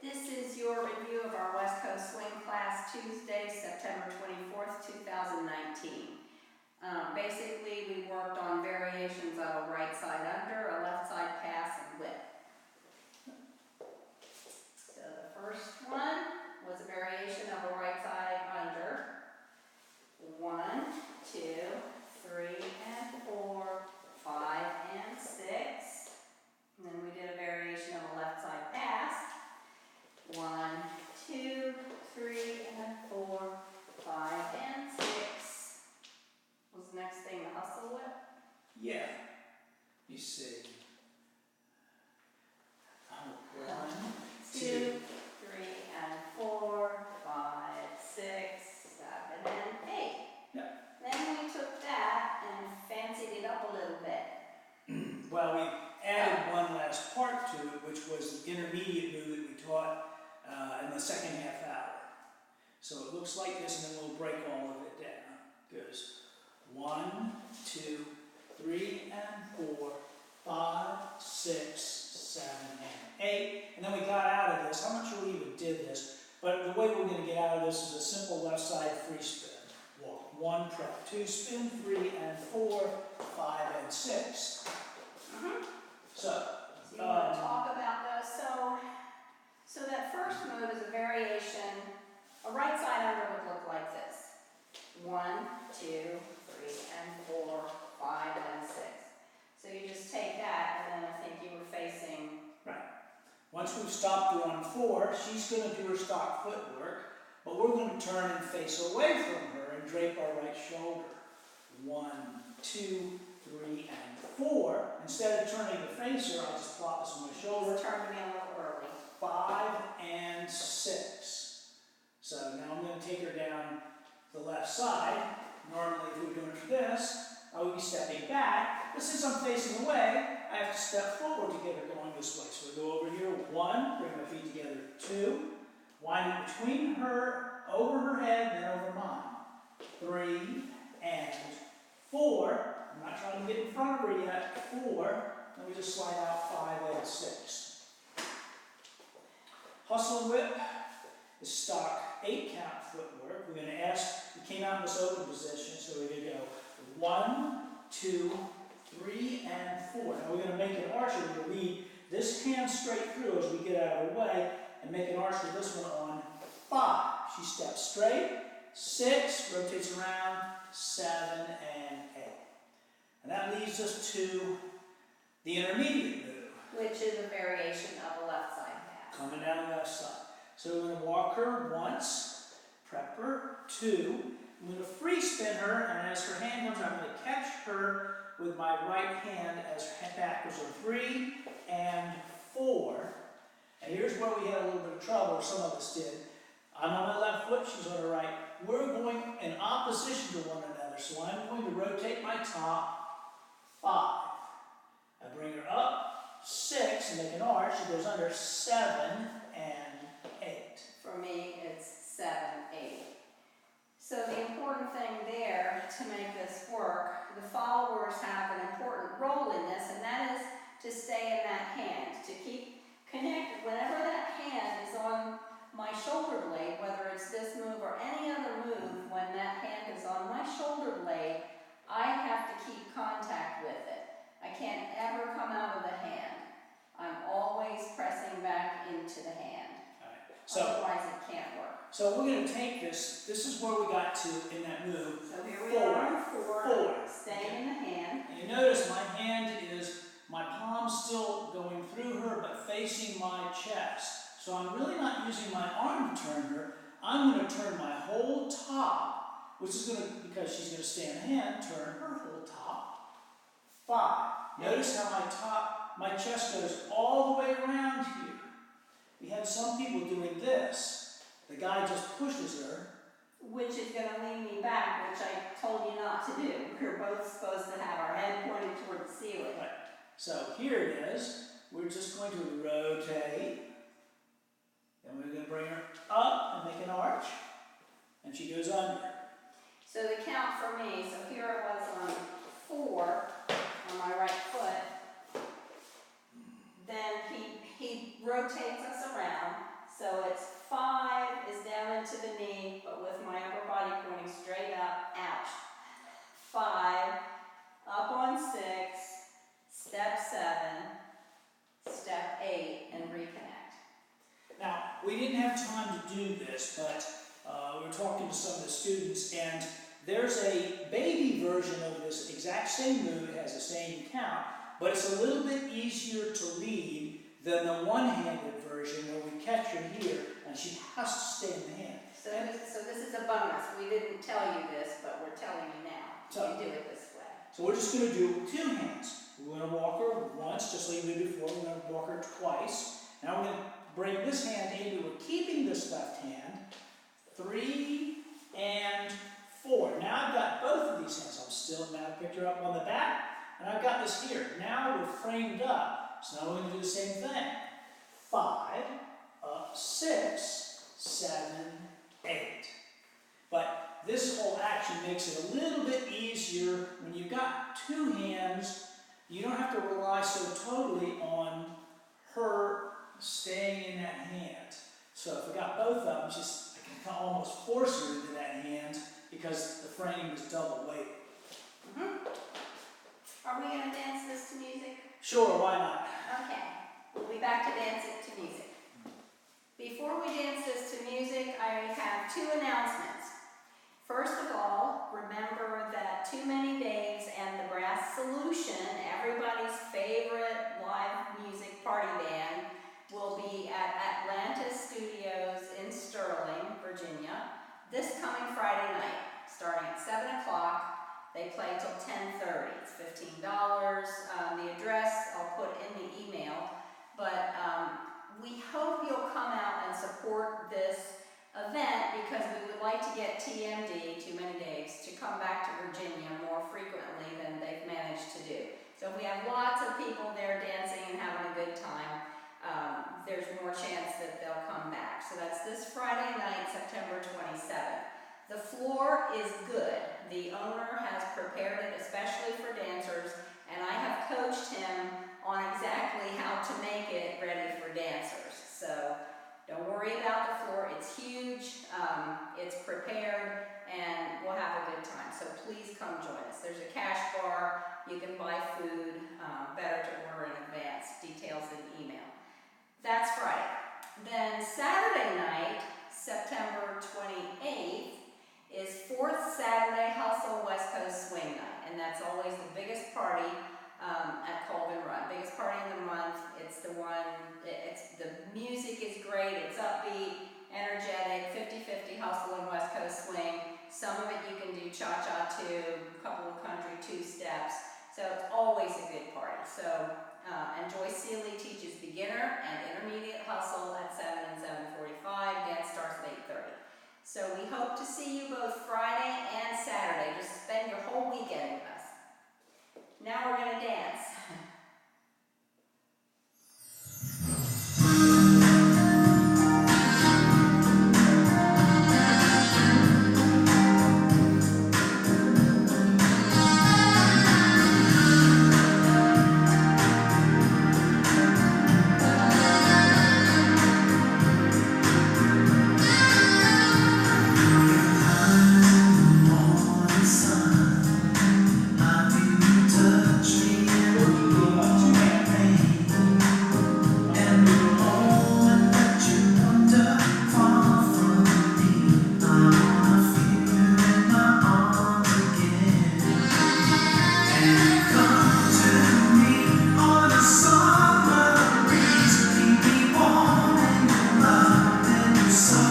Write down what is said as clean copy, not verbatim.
This is your review of our West Coast Swing class, Tuesday, September 24th, 2019. Basically, we worked on variations of a right side under, a left side pass, and whip. So the first one was a variation of a right side under. 1, 2, 3, and 4, 5, and 6. And then we did a variation of a left side pass. 1, 2, 3, and 4, 5, and 6. What was the next thing, the hustle whip? Yeah. You see. 1, 2, 3, and 4, 5, 6, 7, and 8. Yeah. Then we took that and fancied it up a little bit. Well, we added one last part to it, which was the intermediate move that we taught in the second half hour. So it looks like this, and then we'll break all of it down. It goes 1, 2, 3, and 4, 5, 6, 7, and 8. And then we got out of this. I'm not sure we even did this, but the way we're going to get out of this is a simple left side free spin. Walk 1, prep 2, spin 3, and 4, 5, and 6. So you want to talk about those? So that first move is a variation. A right side under would look like this. 1, 2, 3, and 4, 5, and 6. So you just take that, and then I think you were facing. right. Once we've stopped her on 4, she's going to do her stock footwork, but we're going to turn and face away from her and drape our right shoulder. 1, 2, 3, and 4. Instead of turning to face her, I'll just plop this on my shoulder. Just turn to me a little early. 5 and 6. So now I'm going to take her down the left side. Normally, if we were doing it for this, I would be stepping back. But since I'm facing away, I have to step forward to get her going this way. So we go over here, 1, bring my feet together, 2, wind it between her, over her head, then over mine. 3 and 4. I'm not trying to get in front of her yet. 4. Then we just slide out 5 and 6. Hustle and whip is stock 8 count footwork. We're going to ask, we came out in this open position, so we're going to go 1, 2, 3, and 4. Now we're going to make an arch. We're going to lead this hand straight through as we get out of her way and make an arch with this one on 5. She steps straight, 6, rotates around, 7, and 8. And that leads us to the intermediate move, Which is a variation of a left side pass. coming down the left side. So we're going to walk her once, prep her, 2. I'm going to free spin her, and as her hand comes, I'm going to catch her with my right hand as her head backwards on 3 and 4. And here's where we had a little bit of trouble, or some of us did. I'm on my left foot, she's on her right. We're going in opposition to one another, so I'm going to rotate my top 5. I bring her up 6 and make an arch. She goes under 7 and 8. For me, it's 7, 8. So the important thing there to make this work, the followers have an important role in this, and that is to stay in that hand, to keep connected. Whenever that hand is on my shoulder blade, whether it's this move or any other move, when that hand is on my shoulder blade, I have to keep contact with it. I can't ever come out of the hand. I'm always pressing back into the hand. All right. So, otherwise it can't work. so we're going to take this. This is where we got to in that move. So here we are on 4, staying in the hand. And you notice my hand is, my palm's still going through her, but facing my chest. So I'm really not using my arm to turn her. I'm going to turn my whole top, which is going to, because she's going to stay in the hand, turn her whole top 5. Notice how my chest goes all the way around here. We had some people doing this. The guy just pushes her. Which is going to lean me back, which I told you not to do. We're both supposed to have our head pointed toward the ceiling. Right. So here it is. We're just going to rotate. Then we're going to bring her up and make an arch. And she goes under. So the count for me, so here it was on 4 on my right foot. Then he rotates us around, So it's 5 is down into the knee, but with my upper body pointing straight up. Ouch. 5, up on 6, step 7, step 8, and reconnect. Now, we didn't have time to do this, but we were talking to some of the students, and there's a baby version of this exact same move. It has the same count, but it's a little bit easier to lead than the one-handed version where we catch her here, and she has to stay in the hand. So this is a bonus. We didn't tell you this, but we're telling you now. So- You do it this way. So we're just going to do it with 2 hands. We're going to walk her once, just like we did before. We're going to walk her twice. Now we're going to bring this hand in. We're keeping this left hand. 3 and 4. Now I've got both of these hands. I'm still, now I picked her up on the back, and I've got this here. Now we're framed up. So now we're going to do the same thing. 5, up, 6, 7, 8. But this whole action makes it a little bit easier. When you've got 2 hands, you don't have to rely so totally on her staying in that hand. So if I got both of them, just I can almost force her into that hand because the frame is double weighted. Are we going to dance this to music? Sure, why not? Okay. We'll be back to dance it to music. Before we dance this to music, I have 2 announcements. First of all, remember that Too Many Days and the Brass Solution, everybody's favorite live music party band, will be at Atlantis Studios in Sterling, Virginia, this coming Friday night, starting at 7 o'clock. They play till 10:30. It's $15. The address I'll put in the email, but we hope you'll come out and support this event because we would like to get TMD, Too Many Days, to come back to Virginia more frequently than they've managed to do. So if we have lots of people there dancing and having a good time, there's more chance that they'll come back. So that's this Friday night, September 27th. The floor is good. The owner has prepared it especially for dancers, and I have coached him on exactly how to make it ready for dancers. So don't worry about the floor. It's huge, it's prepared, and we'll have a good time. So please come join us. There's a cash bar. You can buy food. Better to order in advance. Details in email. That's Friday. Then Saturday night, September 28th, is 4th Saturday Hustle West Coast Swing Night, and that's always the biggest party at Colvin Run. Biggest party in the month. It's the one, the music is great, it's upbeat, energetic, 50-50 hustle and West Coast swing. Some of it you can do cha-cha to, a couple of country 2-steps. So it's always a good party. So, and Joyce Seeley teaches beginner and intermediate hustle at 7 and 7:45. Dance starts at 8:30. So we hope to see you both Friday and Saturday. Just spend your whole weekend with us. Now we're going to dance.